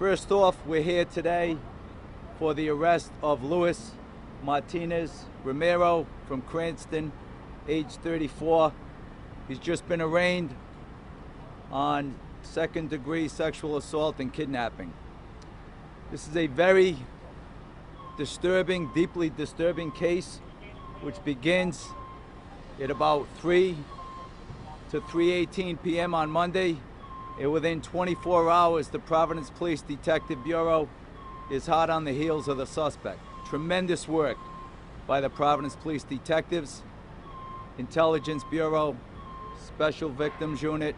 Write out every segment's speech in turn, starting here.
First off, we're here today for the arrest of Luis Martinez Romero from Cranston, age 34. He's just been arraigned on second-degree sexual assault and kidnapping. This is a very disturbing, deeply disturbing case, which begins at about 3 to 3:18 p.m. on Monday. And within 24 hours, the Providence Police Detective Bureau is hot on the heels of the suspect. Tremendous work by the Providence Police Detectives, Intelligence Bureau, Special Victims Unit.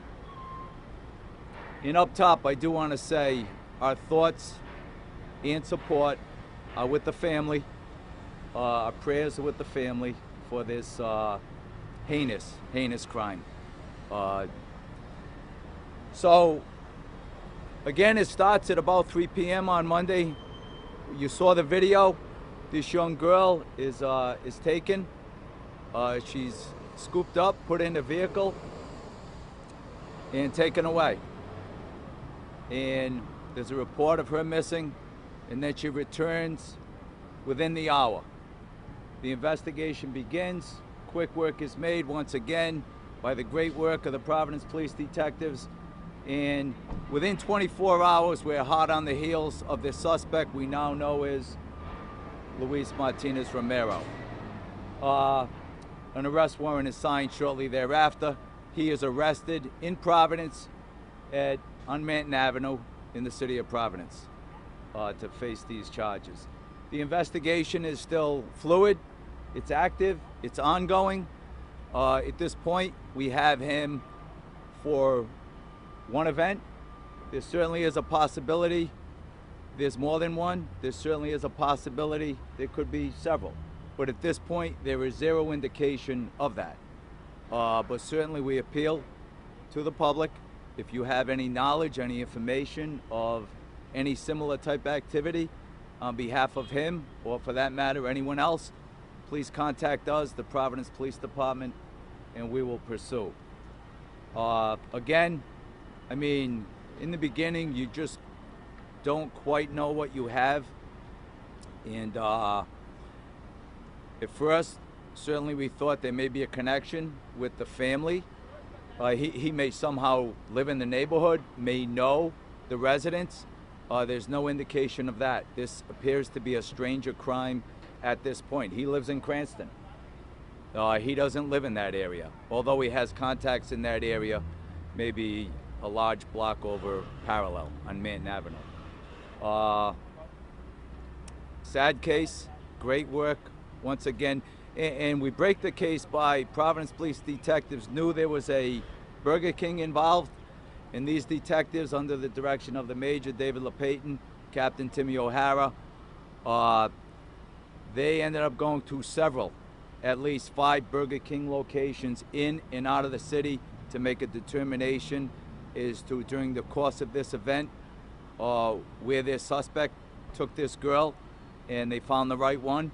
And up top, I do want to say our thoughts and support are with the family. Our prayers are with the family for this heinous crime. So, again, it starts at about 3 p.m. on Monday. You saw the video. This young girl is taken. She's scooped up, put in a vehicle, and taken away. And there's a report of her missing, and then she returns within the hour. The investigation begins. Quick work is made once again by the great work of the Providence Police Detectives. And within 24 hours, we're hot on the heels of this suspect we now know is Luis Martinez Romero. An arrest warrant is signed shortly thereafter. He is arrested in Providence on Manton Avenue in the city of Providence to face these charges. The investigation is still fluid, it's active, it's ongoing. At this point, we have him for one event. There certainly is a possibility there's more than one. There certainly is a possibility there could be several. But at this point, there is zero indication of that. But certainly we appeal to the public. If you have any knowledge, any information of any similar type activity on behalf of him, or for that matter, anyone else, please contact us, the Providence Police Department, and we will pursue. Again, I mean, in the beginning, you just don't quite know what you have. And at first, certainly we thought there may be a connection with the family. He may somehow live in the neighborhood, may know the residents. There's no indication of that. This appears to be a stranger crime at this point. He lives in Cranston. He doesn't live in that area, although he has contacts in that area, maybe a large block over parallel on Manton Avenue. Sad case, great work once again. And we break the case by Providence Police Detectives knew there was a Burger King involved, and these detectives, under the direction of the Major David LePayton, Captain Timmy O'Hara, they ended up going to several, at least 5 Burger King locations in and out of the city to make a determination as to, during the course of this event, where their suspect took this girl, and they found the right one,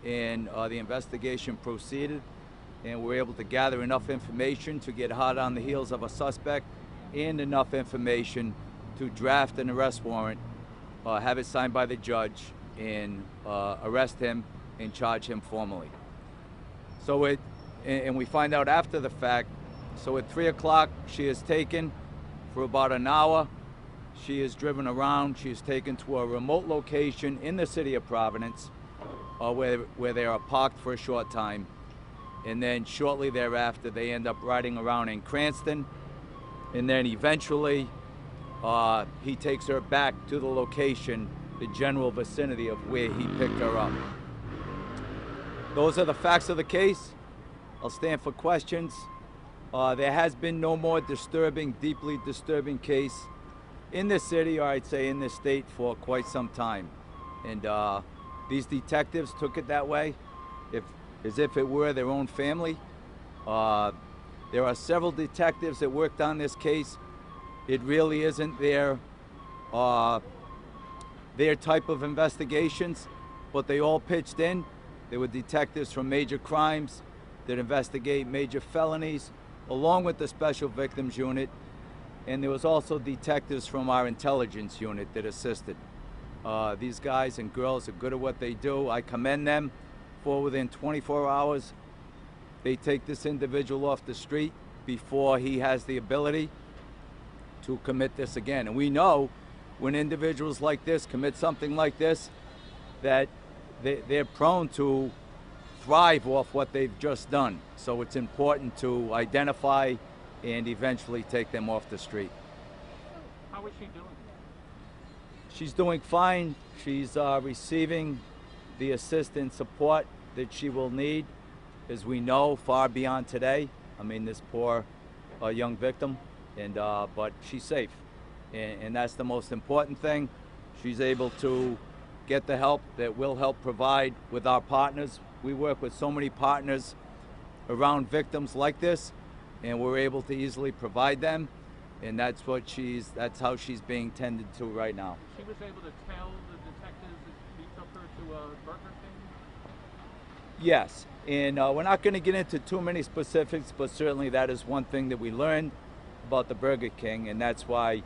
and the investigation proceeded, and we're able to gather enough information to get hot on the heels of a suspect, and enough information to draft an arrest warrant, have it signed by the judge, and arrest him and charge him formally. So and we find out after the fact. So at 3 o'clock, she is taken for about an hour. She is driven around. She is taken to a remote location in the city of Providence, where they are parked for a short time. And then shortly thereafter, they end up riding around in Cranston. And then eventually, he takes her back to the location, the general vicinity of where he picked her up. Those are the facts of the case. I'll stand for questions. There has been no more disturbing, deeply disturbing case in this city, or I'd say in this state, for quite some time. And these detectives took it that way, as if it were their own family. There are several detectives that worked on this case. It really isn't their type of investigations, but they all pitched in. There were detectives from major crimes that investigate major felonies, along with the Special Victims Unit. and there was also detectives from our intelligence unit that assisted. These guys and girls are good at what they do. I commend them for within 24 hours, they take this individual off the street before he has the ability to commit this again. And we know when individuals like this commit something like this, that they're prone to thrive off what they've just done. So it's important to identify and eventually take them off the street. How is she doing? She's doing fine. She's receiving the assistance support that she will need, as we know, far beyond today. I mean, this poor young victim, and but she's safe, and that's the most important thing. She's able to get the help that we'll help provide with our partners. We work with so many partners around victims like this, and we're able to easily provide them, and that's how she's being tended to right now. She was able to tell the detectives that he took her to Burger King? Yes, and we're not going to get into too many specifics, but certainly that is one thing that we learned about the Burger King, and that's why,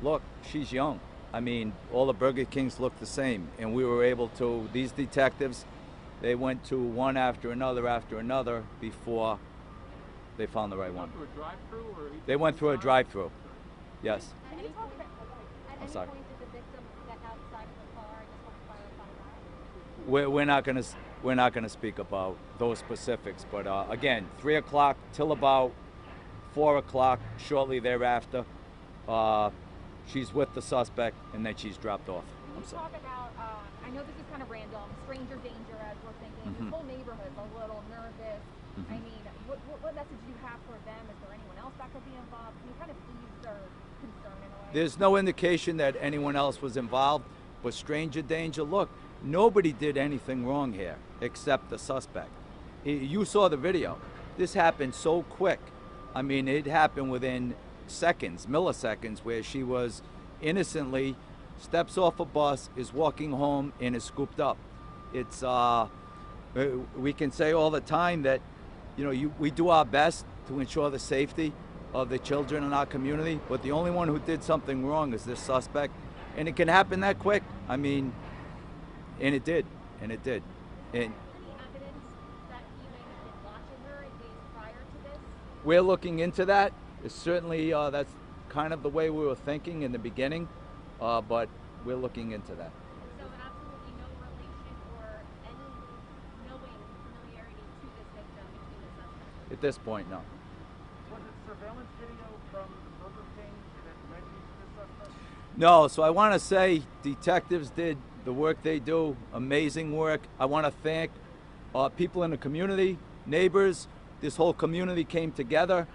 look, she's young. I mean, all the Burger Kings look the same, and we were able to, these detectives, they went to one after another before they found the right one. Through a drive-through, or they went through a drive-through. Yes. At any point, I'm sorry. did the victim get outside of the car? I just want to clarify that. We're not gonna speak about those specifics, but again, 3 o'clock till about 4 o'clock. Shortly thereafter, she's with the suspect, and then she's dropped off. Can you talk about? I know this is kind of random. Stranger danger, as we're thinking. This whole neighborhood's a little nervous. I mean, what message do you have for them? Is there anyone else that could be involved? Can you kind of ease their concern in a way? There's no indication that anyone else was involved, but stranger danger. Look, nobody did anything wrong here except the suspect. You saw the video. This happened so quick. I mean, it happened within seconds, milliseconds, where she was innocently steps off a bus, is walking home, and is scooped up. It's we can say all the time that, you know, we do our best to ensure the safety of the children in our community, but the only one who did something wrong is this suspect, and it can happen that quick. I mean, and it did. And Any evidence that he may have been watching her in days prior to this? we're looking into that. It's certainly that's kind of the way we were thinking in the beginning, but we're looking into that. So absolutely no relation or any knowing familiarity to this victim between the suspects. At this point, no. Was it surveillance video from Burger King that led you to the suspect? No, so I want to say detectives did the work they do, amazing work. I want to thank people in the community, neighbors. This whole community came together.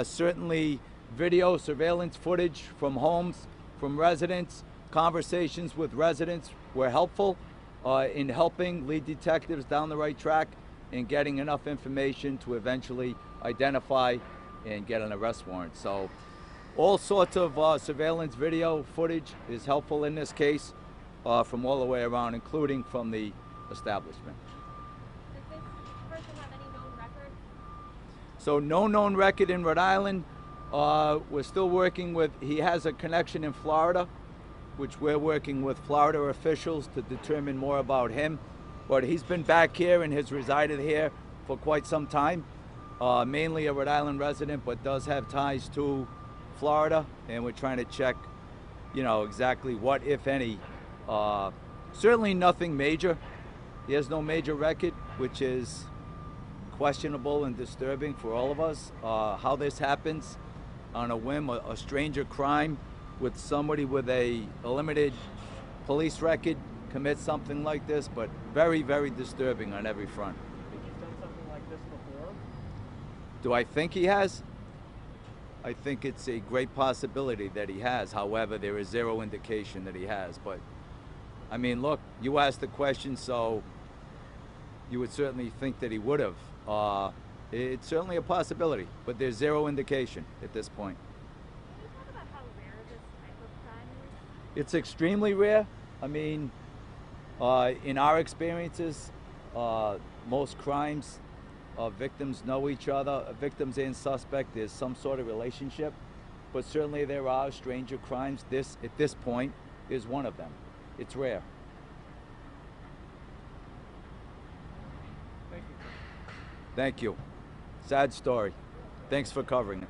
Certainly video surveillance footage from homes, from residents, conversations with residents were helpful in helping lead detectives down the right track and getting enough information to eventually identify and get an arrest warrant. So all sorts of surveillance video footage is helpful in this case from all the way around, including from the establishment. Does this person have any known record? So no known record in Rhode Island. We're still working with, he has a connection in Florida, which we're working with Florida officials to determine more about him. But he's been back here and has resided here for quite some time. Mainly a Rhode Island resident, but does have ties to Florida, and we're trying to check, you know, exactly what, if any. Certainly nothing major. He has no major record, which is questionable and disturbing for all of us. How this happens on a whim, a stranger crime with somebody with a limited police record commits something like this, but very, very disturbing on every front. Think he's done something like this before? Do I think he has? I think it's a great possibility that he has. However, there is zero indication that he has. But, I mean, look, you asked the question, so you would certainly think that he would have. It's certainly a possibility, but there's zero indication at this point. Can you talk about how rare this type of crime is? It's extremely rare. I mean, in our experiences, most crimes, victims know each other. Victims and suspect, there's some sort of relationship. but certainly there are stranger crimes. This, at this point, is one of them. It's rare. Thank you. Thank you. Sad story. Thanks for covering it.